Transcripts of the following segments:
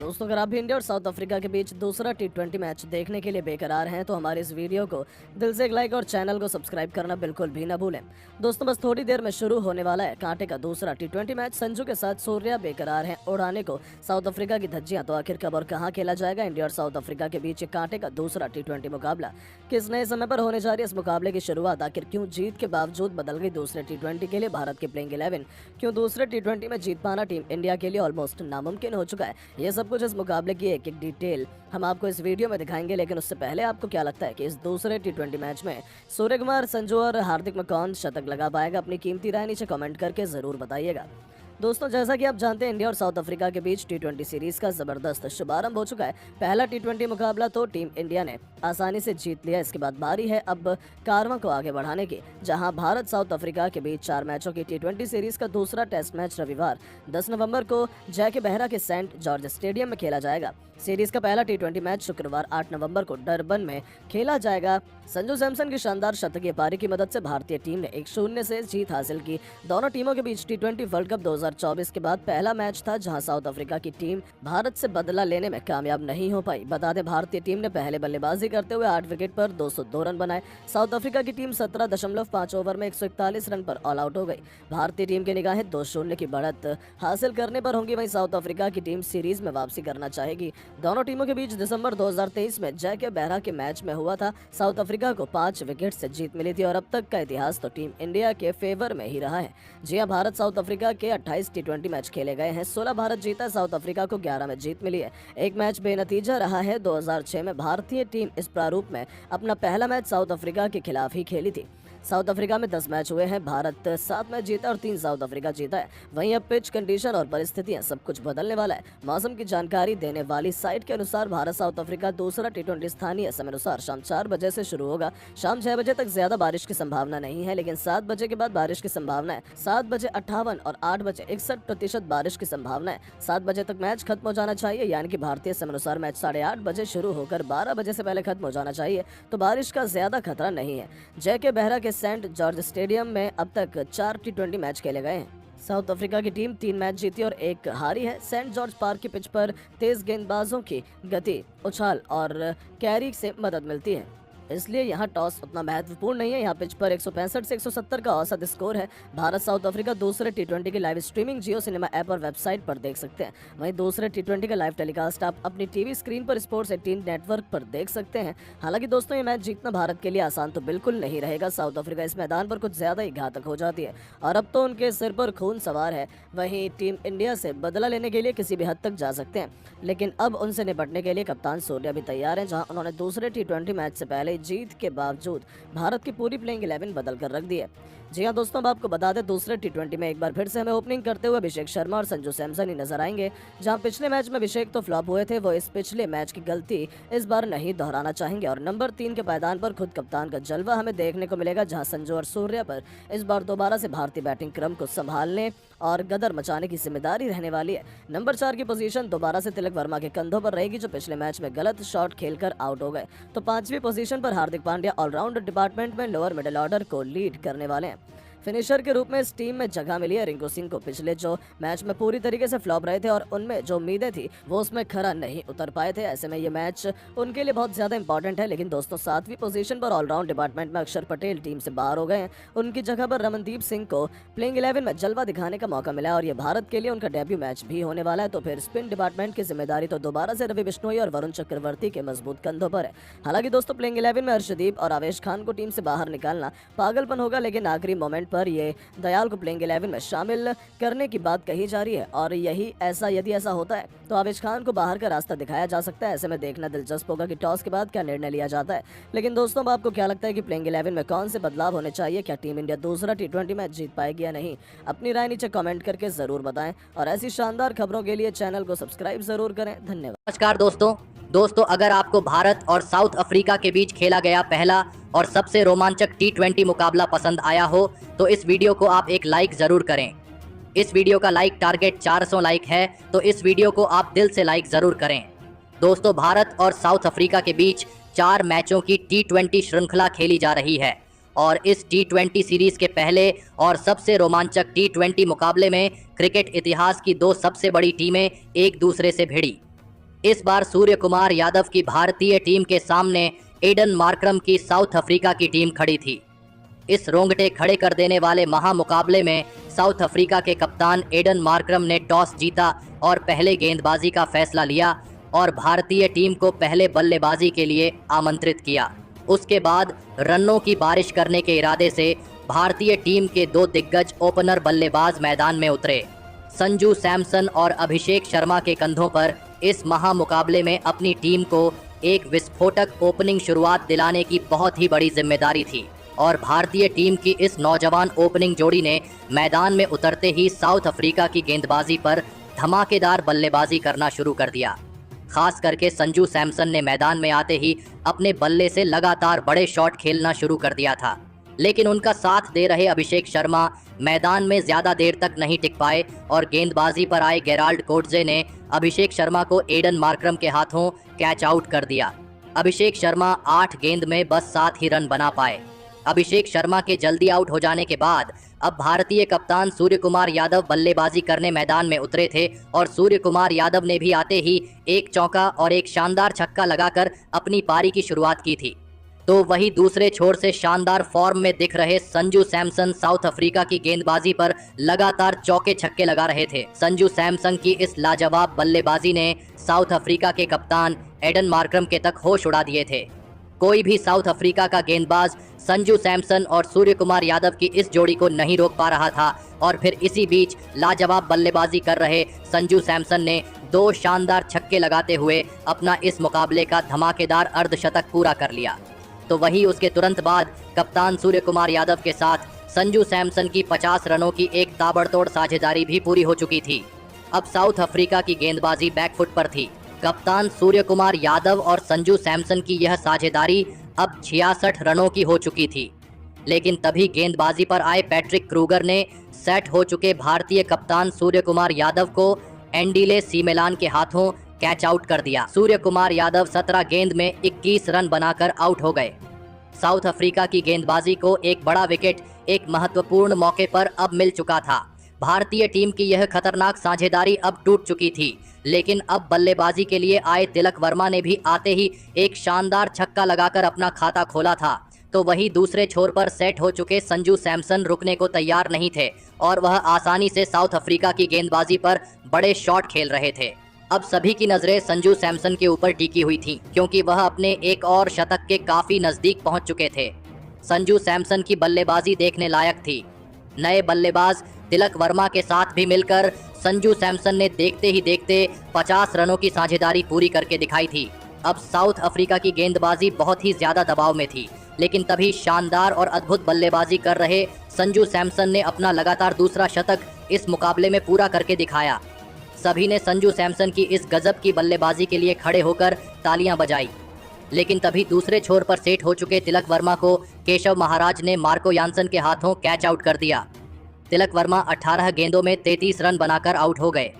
दोस्तों, अगर आप भी इंडिया और साउथ अफ्रीका के बीच दूसरा टी20 मैच देखने के लिए बेकरार हैं तो हमारे इस वीडियो को दिल से एक लाइक और चैनल को सब्सक्राइब करना बिल्कुल भी ना भूलें। दोस्तों, बस थोड़ी देर में शुरू होने वाला है कांटे का दूसरा टी20 मैच। संजू के साथ सूर्या बेकरार हैं उड़ाने को साउथ अफ्रीका की धज्जियां। तो आखिर कब और कहां खेला जाएगा इंडिया और साउथ अफ्रीका के बीच कांटे का दूसरा टी20 मुकाबला? किस नए समय पर होने जा रही है इस मुकाबले की शुरुआत? आखिर क्यों जीत के बावजूद बदल गई दूसरे टी20 के लिए भारत की प्लेइंग 11? क्यों दूसरे टी20 में जीत पाना टीम इंडिया के लिए ऑलमोस्ट नामुमकिन हो चुका है? ये सब कुछ इस मुकाबले की एक एक डिटेल हम आपको इस वीडियो में दिखाएंगे। लेकिन उससे पहले आपको क्या लगता है कि इस दूसरे टी20 मैच में सूर्य कुमार, संजू और हार्दिक में कौन शतक लगा पाएगा? अपनी कीमती राय नीचे कमेंट करके जरूर बताइएगा। दोस्तों, जैसा कि आप जानते हैं, इंडिया और साउथ अफ्रीका के बीच टी20 सीरीज का जबरदस्त शुभारंभ हो चुका है। पहला टी20 मुकाबला तो टीम इंडिया ने आसानी से जीत लिया। इसके बाद बारी है अब कारवां को आगे बढ़ाने की, जहां भारत साउथ अफ्रीका के बीच 4 मैचों की टी20 सीरीज का दूसरा टेस्ट मैच रविवार 10 नवंबर को जैके बहरा के सेंट जॉर्ज स्टेडियम में खेला जाएगा। सीरीज का पहला टी20 मैच शुक्रवार 8 नवंबर को डरबन में खेला जाएगा। संजू सैमसन की शानदार शतकीय पारी की मदद से भारतीय टीम ने 1-0 से जीत हासिल की। दोनों टीमों के बीच टी20 वर्ल्ड कप 2024 के बाद पहला मैच था जहां साउथ अफ्रीका की टीम भारत से बदला लेने में कामयाब नहीं हो पाई। बता दें, भारतीय टीम ने पहले बल्लेबाजी करते हुए 8 विकेट पर 202 रन बनाए। साउथ अफ्रीका की टीम 17.5 ओवर में 141 रन पर ऑल आउट हो गई। भारतीय टीम की निगाहें 2-0 की बढ़त हासिल करने पर होंगी। वहीं साउथ अफ्रीका की टीम सीरीज में वापसी करना चाहेगी। दोनों टीमों के बीच दिसंबर 2023 में जैके बहरा के मैच में हुआ था। साउथ अफ्रीका को 5 विकेट से जीत मिली थी और अब तक का इतिहास तो टीम इंडिया के फेवर में ही रहा है। जी हां, भारत साउथ अफ्रीका के 28 टी20 मैच खेले गए हैं। 16 भारत जीता, साउथ अफ्रीका को 11 में जीत मिली है। एक मैच बेनतीजा रहा है। 2006 में भारतीय टीम इस प्रारूप में अपना पहला मैच साउथ अफ्रीका के खिलाफ ही खेली थी। साउथ अफ्रीका में 10 मैच हुए हैं, भारत 7 मैच जीता और 3 साउथ अफ्रीका जीता है। वहीं अब पिच कंडीशन और परिस्थितियां सब कुछ बदलने वाला है। मौसम की जानकारी देने वाली साइट के अनुसार भारत साउथ अफ्रीका दूसरा टी20 स्थानीय समय अनुसार शाम 4 बजे से शुरू होगा। शाम 6 बजे तक ज्यादा बारिश की संभावना नहीं है, लेकिन 7 बजे के बाद बारिश की संभावना है। 7 बजे 58 और 8 बजे 61% बारिश की संभावना है। 7 बजे तक मैच खत्म हो जाना चाहिए, यानी कि भारतीय समय अनुसार मैच 8:30 बजे शुरू होकर 12 बजे से पहले खत्म हो जाना चाहिए। तो बारिश का ज्यादा खतरा नहीं है। जैके बहरा के सेंट जॉर्ज स्टेडियम में अब तक 4 टी20 मैच खेले गए हैं। साउथ अफ्रीका की टीम 3 मैच जीती और 1 हारी है। सेंट जॉर्ज पार्क की पिच पर तेज गेंदबाजों की गति, उछाल और कैरी से मदद मिलती है, इसलिए यहाँ टॉस उतना महत्वपूर्ण नहीं है। यहाँ पिच पर 165 से 170 का औसत स्कोर है। भारत साउथ अफ्रीका दूसरे टी20 की लाइव स्ट्रीमिंग जियो सिनेमा ऐप और वेबसाइट पर देख सकते हैं। वहीं दूसरे टी20 का लाइव टेलीकास्ट आप अपनी टीवी स्क्रीन पर स्पोर्ट्स 18 नेटवर्क पर देख सकते हैं। हालांकि दोस्तों, ये मैच जीतना भारत के लिए आसान तो बिल्कुल नहीं रहेगा। साउथ अफ्रीका इस मैदान पर कुछ ज्यादा ही घातक हो जाती है और अब तो उनके सिर पर खून सवार है। वहीं टीम इंडिया से बदला लेने के लिए किसी भी हद तक जा सकते हैं, लेकिन अब उनसे निपटने के लिए कप्तान सूर्या भी तैयार है। जहां उन्होंने दूसरे टी20 मैच से पहले जीत के बावजूद भारत की पूरी प्लेइंग 11 बदल कर रख दी है। जी हां दोस्तों, अब आपको बता दें, दूसरे टी20 में एक बार फिर से हमें ओपनिंग करते हुए अभिषेक शर्मा और संजू सैमसन ही नजर आएंगे। जहां पिछले मैच में अभिषेक तो फ्लॉप हुए थे, वो इस पिछले मैच की गलती इस बार नहीं दोहराना चाहेंगे और नंबर 3 के पायदान पर खुद कप्तान का जलवा हमें देखने को मिलेगा। जहां संजू और सूर्या पर इस बार दोबारा से भारतीय बैटिंग क्रम को संभालने और गदर मचाने की जिम्मेदारी रहने वाली है। नंबर 4 की पोजीशन दोबारा से तिलक वर्मा के कंधों पर रहेगी, जो पिछले मैच में गलत शॉट खेलकर आउट हो गए। तो 5वीं पोजीशन पर हार्दिक पांड्या ऑलराउंडर डिपार्टमेंट में लोअर मिडिल ऑर्डर को लीड करने वाले हैं। फिनिशर के रूप में इस टीम में जगह मिली है रिंकू सिंह को। पिछले जो मैच में पूरी तरीके से फ्लॉप रहे थे और उनमें जो उम्मीदें थी वो उसमें खरा नहीं उतर पाए थे। ऐसे में ये मैच उनके लिए बहुत ज्यादा इंपॉर्टेंट है। लेकिन दोस्तों, 7वीं पोजीशन पर ऑलराउंड डिपार्टमेंट में अक्षर पटेल टीम से बाहर हो गए हैं। उनकी जगह पर रमनदीप सिंह को प्लेइंग 11 में जलवा दिखाने का मौका मिला और ये भारत के लिए उनका डेब्यू मैच भी होने वाला है। तो फिर स्पिन डिपार्टमेंट की जिम्मेदारी तो दोबारा से रवि बिश्नोई और वरुण चक्रवर्ती के मजबूत कंधों पर है। हालांकि दोस्तों, प्लेइंग 11 में हर्षदीप और आवेश खान को टीम से बाहर निकालना पागलपन होगा, लेकिन आखिरी मोमेंट पर ये दयाल को प्लेइंग 11 में शामिल करने की बात कही जा रही है और यदि ऐसा होता है तो आवेश खान को बाहर का रास्ता दिखाया जा सकता है। ऐसे में देखना दिलचस्प होगा कि टॉस के बाद क्या निर्णय लिया जाता है। लेकिन दोस्तों, अब आपको क्या लगता है कि प्लेइंग 11 में कौन से बदलाव होने चाहिए? क्या टीम इंडिया दूसरा टी20 मैच जीत पाएगी या नहीं? अपनी राय नीचे कमेंट करके जरूर बताएं और ऐसी शानदार खबरों के लिए चैनल को सब्सक्राइब जरूर करें। धन्यवाद। नमस्कार दोस्तों, अगर आपको भारत और साउथ अफ्रीका के बीच खेला गया पहला और सबसे रोमांचक टी20 मुकाबला पसंद आया हो तो इस वीडियो को आप एक लाइक ज़रूर करें। इस वीडियो का लाइक टारगेट 400 लाइक है, तो इस वीडियो को आप दिल से लाइक ज़रूर करें। दोस्तों, भारत और साउथ अफ्रीका के बीच 4 मैचों की टी20 श्रृंखला खेली जा रही है और इस टी20 सीरीज़ के पहले और सबसे रोमांचक टी20 मुकाबले में क्रिकेट इतिहास की 2 सबसे बड़ी टीमें एक दूसरे से भिड़ी। इस बार सूर्य कुमार यादव की भारतीय टीम के सामने एडन मार्करम की साउथ अफ्रीका की टीम खड़ी थी। इस रोंगटे खड़े कर देने वाले महामुकाबले में साउथ अफ्रीका के कप्तान एडन मार्करम ने टॉस जीता और पहले गेंदबाजी का फैसला लिया और भारतीय टीम को पहले बल्लेबाजी के लिए आमंत्रित किया। उसके बाद रनों की बारिश करने के इरादे से भारतीय टीम के दो दिग्गज ओपनर बल्लेबाज मैदान में उतरे। संजू सैमसन और अभिषेक शर्मा के कंधों पर इस महामुकाबले में अपनी टीम को एक विस्फोटक ओपनिंग शुरुआत दिलाने की बहुत ही बड़ी जिम्मेदारी थी और भारतीय टीम की इस नौजवान ओपनिंग जोड़ी ने मैदान में उतरते ही साउथ अफ्रीका की गेंदबाजी पर धमाकेदार बल्लेबाजी करना शुरू कर दिया। खास करके संजू सैमसन ने मैदान में आते ही अपने बल्ले से लगातार बड़े शॉट खेलना शुरू कर दिया था, लेकिन उनका साथ दे रहे अभिषेक शर्मा मैदान में ज्यादा देर तक नहीं टिक पाए और गेंदबाजी पर आए गेराल्ड कोटजे ने अभिषेक शर्मा को एडन मार्करम के हाथों कैच आउट कर दिया। अभिषेक शर्मा 8 गेंद में बस 7 ही रन बना पाए। अभिषेक शर्मा के जल्दी आउट हो जाने के बाद अब भारतीय कप्तान सूर्य कुमार यादव बल्लेबाजी करने मैदान में उतरे थे और सूर्य कुमार यादव ने भी आते ही एक चौका और एक शानदार छक्का लगाकर अपनी पारी की शुरुआत की थी। तो वही दूसरे छोर से शानदार फॉर्म में दिख रहे संजू सैमसन साउथ अफ्रीका की गेंदबाजी पर लगातार चौके छक्के लगा रहे थे। संजू सैमसन की इस लाजवाब बल्लेबाजी ने साउथ अफ्रीका के कप्तान एडन मार्करम के तक होश उड़ा दिए थे। कोई भी साउथ अफ्रीका का गेंदबाज संजू सैमसन और सूर्य कुमार यादव की इस जोड़ी को नहीं रोक पा रहा था और फिर इसी बीच लाजवाब बल्लेबाजी कर रहे संजू सैमसन ने 2 शानदार छक्के लगाते हुए अपना इस मुकाबले का धमाकेदार अर्धशतक पूरा कर लिया। तो वही उसके तुरंत बाद कप्तान सूर्य कुमार यादव के साथ संजू सैमसन की 50 रनों की एक ताबड़तोड़ साझेदारी भी पूरी हो चुकी थी। अब साउथ अफ्रीका की गेंदबाजी बैकफुट पर थी। कप्तान सूर्य कुमार यादव और संजू सैमसन की यह साझेदारी अब 66 रनों की हो चुकी थी, लेकिन तभी गेंदबाजी पर आए पैट्रिक क्रूगर ने सेट हो चुके भारतीय कप्तान सूर्य कुमार यादव को एंडीले सीमेलान के हाथों कैच आउट कर दिया। सूर्य कुमार यादव 17 गेंद में 21 रन बनाकर आउट हो गए। साउथ अफ्रीका की गेंदबाजी को एक बड़ा विकेट एक महत्वपूर्ण मौके पर अब मिल चुका था। भारतीय टीम की यह खतरनाक साझेदारी अब टूट चुकी थी, लेकिन अब बल्लेबाजी के लिए आए तिलक वर्मा ने भी आते ही एक शानदार छक्का लगाकर अपना खाता खोला था। तो वही दूसरे छोर पर सेट हो चुके संजू सैमसन रुकने को तैयार नहीं थे और वह आसानी से साउथ अफ्रीका की गेंदबाजी पर बड़े शॉट खेल रहे थे। अब सभी की नजरें संजू सैमसन के ऊपर टिकी हुई थीं, क्योंकि वह अपने एक और शतक के काफी नजदीक पहुंच चुके थे। संजू सैमसन की बल्लेबाजी देखने लायक थी। नए बल्लेबाज तिलक वर्मा के साथ भी मिलकर संजू सैमसन ने देखते ही देखते 50 रनों की साझेदारी पूरी करके दिखाई थी। अब साउथ अफ्रीका की गेंदबाजी बहुत ही ज्यादा दबाव में थी, लेकिन तभी शानदार और अद्भुत बल्लेबाजी कर रहे संजू सैमसन ने अपना लगातार दूसरा शतक इस मुकाबले में पूरा करके दिखाया। सभी ने संजू सैमसन की इस गजब की बल्लेबाजी के लिए खड़े होकर तालियां बजाई, लेकिन तभी दूसरे छोर पर सेट हो चुके तिलक वर्मा को केशव महाराज ने मार्को यानसन के हाथों कैच आउट कर दिया। तिलक वर्मा 18 गेंदों में 33 रन बनाकर आउट हो गए।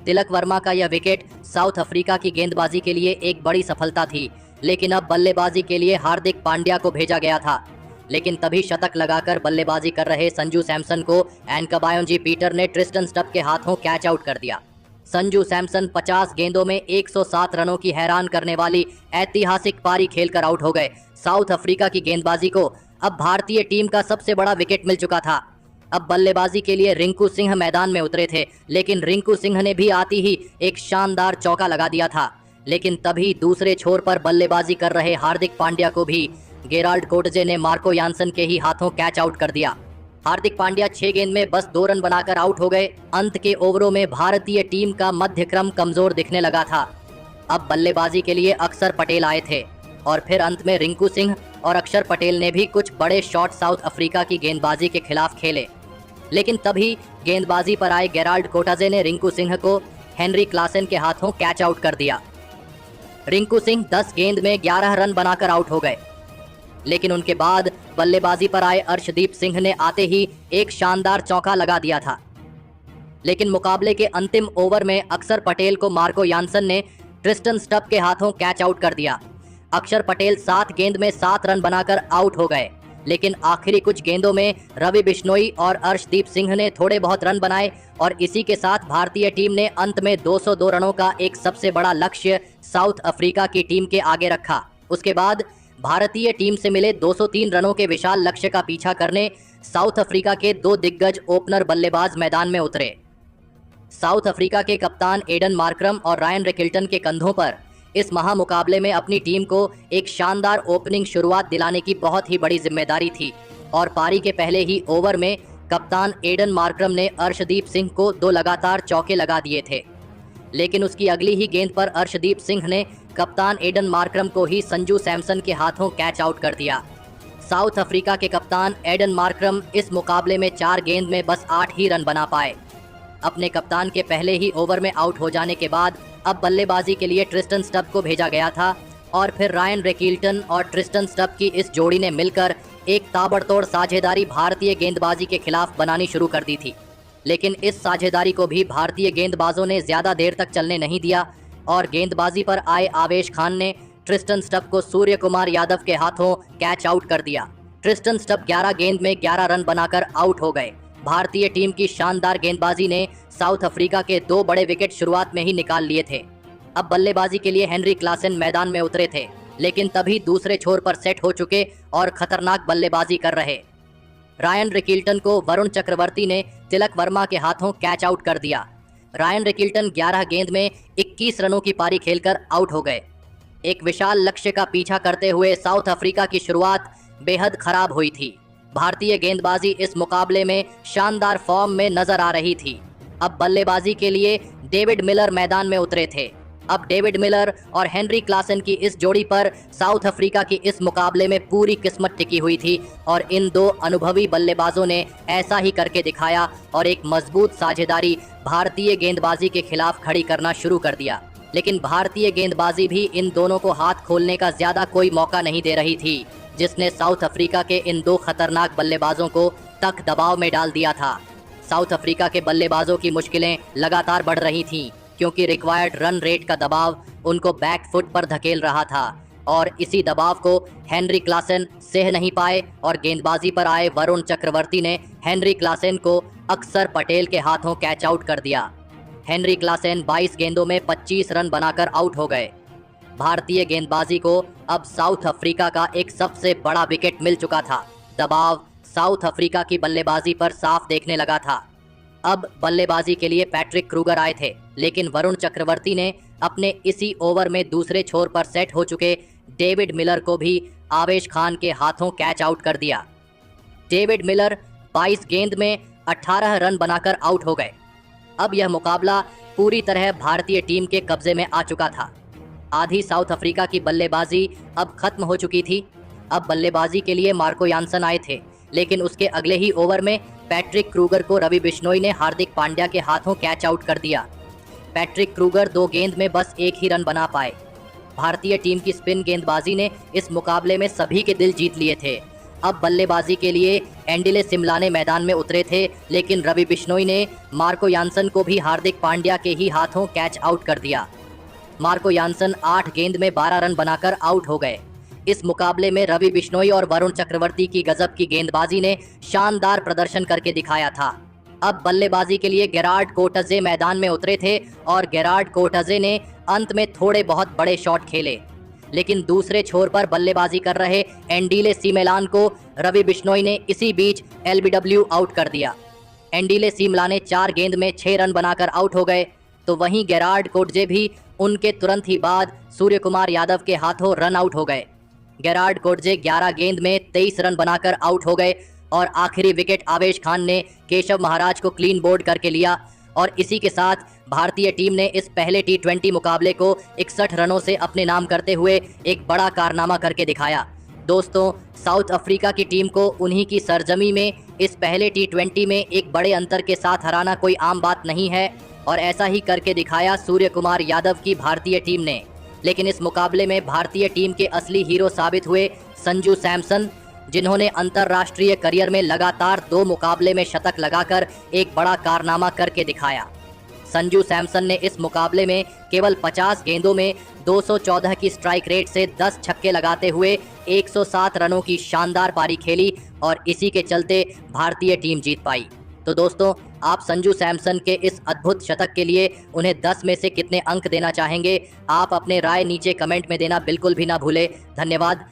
तिलक वर्मा का यह विकेट साउथ अफ्रीका की गेंदबाजी के लिए एक बड़ी सफलता थी, लेकिन अब बल्लेबाजी के लिए हार्दिक पांड्या को भेजा गया था। लेकिन तभी शतक लगाकर बल्लेबाजी कर रहे संजू सैमसन को एनकबायोंजी पीटर ने ट्रिस्टन स्टप के हाथों कैच आउट कर दिया। संजू सैमसन 50 गेंदों में 107 रनों की हैरान करने वाली ऐतिहासिक पारी खेलकर आउट हो गए। साउथ अफ्रीका की गेंदबाजी को अब भारतीय टीम का सबसे बड़ा विकेट मिल चुका था। अब बल्लेबाजी के लिए रिंकू सिंह मैदान में उतरे थे, लेकिन रिंकू सिंह ने भी आती ही एक शानदार चौका लगा दिया था। लेकिन तभी दूसरे छोर पर बल्लेबाजी कर रहे हार्दिक पांड्या को भी गेराल्ड कोटजे ने मार्को यानसन के ही हाथों कैच आउट कर दिया। हार्दिक पांड्या 6 गेंद में बस 2 रन बनाकर आउट हो गए। अंत के ओवरों में भारतीय टीम का मध्य क्रम कमजोर दिखने लगा था। अब बल्लेबाजी के लिए अक्षर पटेल आए थे और फिर अंत में रिंकू सिंह और अक्षर पटेल ने भी कुछ बड़े शॉट साउथ अफ्रीका की गेंदबाजी के खिलाफ खेले, लेकिन तभी गेंदबाजी पर आए गेराल्ड कोटजे ने रिंकू सिंह को हेनरी क्लासन के हाथों कैच आउट कर दिया। रिंकू सिंह 10 गेंद में 11 रन बनाकर आउट हो गए, लेकिन उनके बाद बल्लेबाजी पर आए अर्शदीप सिंह ने आते ही एक शानदार चौका लगा दिया था। लेकिन मुकाबले के अंतिम ओवर में अक्षर पटेल को मार्को यानसन ने ट्रिस्टन स्टप के हाथों कैच आउट कर दिया। अक्षर पटेल 7 गेंद में 7 रन बनाकर आउट हो गए। लेकिन आखिरी कुछ गेंदों में रवि बिश्नोई और अर्शदीप सिंह ने थोड़े बहुत रन बनाए और इसी के साथ भारतीय टीम ने अंत में 202 रनों का एक सबसे बड़ा लक्ष्य साउथ अफ्रीका की टीम के आगे रखा। उसके बाद भारतीय टीम से मिले 203 रनों के विशाल लक्ष्य का पीछा करने साउथ अफ्रीका के दो दिग्गज ओपनर बल्लेबाज मैदान में उतरे। साउथ अफ्रीका के कप्तान एडन मार्करम और रायन रिकिल्टन के कंधों पर इस महामुकाबले में अपनी टीम को एक शानदार ओपनिंग शुरुआत दिलाने की बहुत ही बड़ी जिम्मेदारी थी और पारी के पहले ही ओवर में कप्तान एडन मार्करम ने अर्शदीप सिंह को 2 लगातार चौके लगा दिए थे। लेकिन उसकी अगली ही गेंद पर अर्शदीप सिंह ने कप्तान एडन मार्करम को ही संजू सैमसन के हाथों कैच आउट कर दिया। साउथ अफ्रीका के कप्तान एडन मार्करम इस मुकाबले में 4 गेंद में बस 8 ही रन बना पाए। अपने कप्तान के पहले ही ओवर में आउट हो जाने के बाद अब बल्लेबाजी के लिए ट्रिस्टन स्टब को भेजा गया था और फिर रायन रिकिल्टन और ट्रिस्टन स्टब की इस जोड़ी ने मिलकर एक ताबड़तोड़ साझेदारी भारतीय गेंदबाजी के खिलाफ बनानी शुरू कर दी थी। लेकिन इस साझेदारी को भी भारतीय गेंदबाजों ने ज्यादा देर तक चलने नहीं दिया और गेंदबाजी पर आए आवेश खान ने ट्रिस्टन स्टब को सूर्य कुमार यादव के हाथों कैच आउट कर दिया। ट्रिस्टन स्टब 11 गेंद में 11 रन बनाकर आउट हो गए। भारतीय टीम की शानदार गेंदबाजी ने साउथ अफ्रीका के 2 बड़े विकेट शुरुआत में ही निकाल लिए थे। अब बल्लेबाजी के लिए हेनरी क्लासेन मैदान में उतरे थे, लेकिन तभी दूसरे छोर पर सेट हो चुके और खतरनाक बल्लेबाजी कर रहे रायन रिकिल्टन को वरुण चक्रवर्ती ने तिलक वर्मा के हाथों कैच आउट कर दिया। रायन रिकिल्टन 11 गेंद में 21 रनों की पारी खेलकर आउट हो गए। एक विशाल लक्ष्य का पीछा करते हुए साउथ अफ्रीका की शुरुआत बेहद खराब हुई थी। भारतीय गेंदबाजी इस मुकाबले में शानदार फॉर्म में नजर आ रही थी। अब बल्लेबाजी के लिए डेविड मिलर मैदान में उतरे थे। अब डेविड मिलर और हेनरी क्लासेन की इस जोड़ी पर साउथ अफ्रीका की इस मुकाबले में पूरी किस्मत टिकी हुई थी और इन 2 अनुभवी बल्लेबाजों ने ऐसा ही करके दिखाया और एक मजबूत साझेदारी भारतीय गेंदबाजी के खिलाफ खड़ी करना शुरू कर दिया। लेकिन भारतीय गेंदबाजी भी इन दोनों को हाथ खोलने का ज्यादा कोई मौका नहीं दे रही थी, जिसने साउथ अफ्रीका के इन 2 खतरनाक बल्लेबाजों को तक दबाव में डाल दिया था। साउथ अफ्रीका के बल्लेबाजों की मुश्किलें लगातार बढ़ रही थीं क्योंकि रिक्वायर्ड रन रेट का दबाव उनको बैक फुट पर धकेल रहा था और इसी दबाव को हेनरी क्लासेन सह नहीं पाए और गेंदबाजी पर आए वरुण चक्रवर्ती ने हेनरी क्लासेन को अक्सर पटेल के हाथों कैच आउट कर दिया। हेनरी क्लासेन 22 गेंदों में 25 रन बनाकर आउट हो गए। भारतीय गेंदबाजी को अब साउथ अफ्रीका का एक सबसे बड़ा विकेट मिल चुका था। दबाव साउथ अफ्रीका की बल्लेबाजी पर साफ देखने लगा था। अब बल्लेबाजी के लिए पैट्रिक क्रूगर आए थे, लेकिन वरुण चक्रवर्ती ने अपने इसी ओवर में दूसरे छोर पर सेट हो चुके डेविड मिलर को भी आवेश खान के हाथों कैच आउट कर दिया। डेविड मिलर 22 गेंद में 18 रन बनाकर आउट हो गए। अब यह मुकाबला पूरी तरह भारतीय टीम के कब्जे में आ चुका था। आधी साउथ अफ्रीका की बल्लेबाजी अब खत्म हो चुकी थी। अब बल्लेबाजी के लिए मार्को यानसन आए थे, लेकिन उसके अगले ही ओवर में पैट्रिक क्रूगर को रवि बिश्नोई ने हार्दिक पांड्या के हाथों कैच आउट कर दिया। पैट्रिक क्रूगर 2 गेंद में बस 1 ही रन बना पाए। भारतीय टीम की स्पिन गेंदबाजी ने इस मुकाबले में सभी के दिल जीत लिए थे। अब बल्लेबाजी के लिए एंडिले सिमलाने मैदान में उतरे थे, लेकिन रवि बिश्नोई ने मार्को यानसन को भी हार्दिक पांड्या के ही हाथों कैच आउट कर दिया। मार्को यानसन 8 गेंद में 12 रन बनाकर आउट हो गए। इस मुकाबले में रवि बिश्नोई और वरुण चक्रवर्ती की गजब की गेंदबाजी ने शानदार प्रदर्शन करके दिखाया था। अब बल्लेबाजी के लिए गेरार्ड कोटजे मैदान में उतरे थे और गेरार्ड कोटजे ने अंत में थोड़े बहुत बड़े शॉट खेले, लेकिन दूसरे छोर पर बल्लेबाजी कर रहे एंडिले सिमलान को रवि बिश्नोई ने इसी बीच एलबीडब्ल्यू आउट कर दिया। एंडिले सिमलाने 4 गेंद में 6 रन बनाकर आउट हो गए, तो वहीं गेरार्ड कोटजे भी उनके तुरंत ही बाद सूर्य कुमार यादव के हाथों रन आउट हो गए। गेरार्ड कोटजे 11 गेंद में 23 रन बनाकर आउट हो गए और आखिरी विकेट आवेश खान ने केशव महाराज को क्लीन बोल्ड करके लिया और इसी के साथ भारतीय टीम ने इस पहले T20 मुकाबले को 61 रनों से अपने नाम करते हुए एक बड़ा कारनामा करके दिखाया। दोस्तों, साउथ अफ्रीका की टीम को उन्हीं की सरजमी में इस पहले T20 में एक बड़े अंतर के साथ हराना कोई आम बात नहीं है और ऐसा ही करके दिखाया सूर्य कुमार यादव की भारतीय टीम ने। लेकिन इस मुकाबले में भारतीय टीम के असली हीरो साबित हुए संजू सैमसन, जिन्होंने अंतर्राष्ट्रीय करियर में लगातार 2 मुकाबले में शतक लगाकर एक बड़ा कारनामा करके दिखाया। संजू सैमसन ने इस मुकाबले में केवल 50 गेंदों में 214 की स्ट्राइक रेट से 10 छक्के लगाते हुए 107 रनों की शानदार पारी खेली और इसी के चलते भारतीय टीम जीत पाई। तो दोस्तों, आप संजू सैमसन के इस अद्भुत शतक के लिए उन्हें 10 में से कितने अंक देना चाहेंगे? आप अपने राय नीचे कमेंट में देना बिल्कुल भी ना भूलें। धन्यवाद।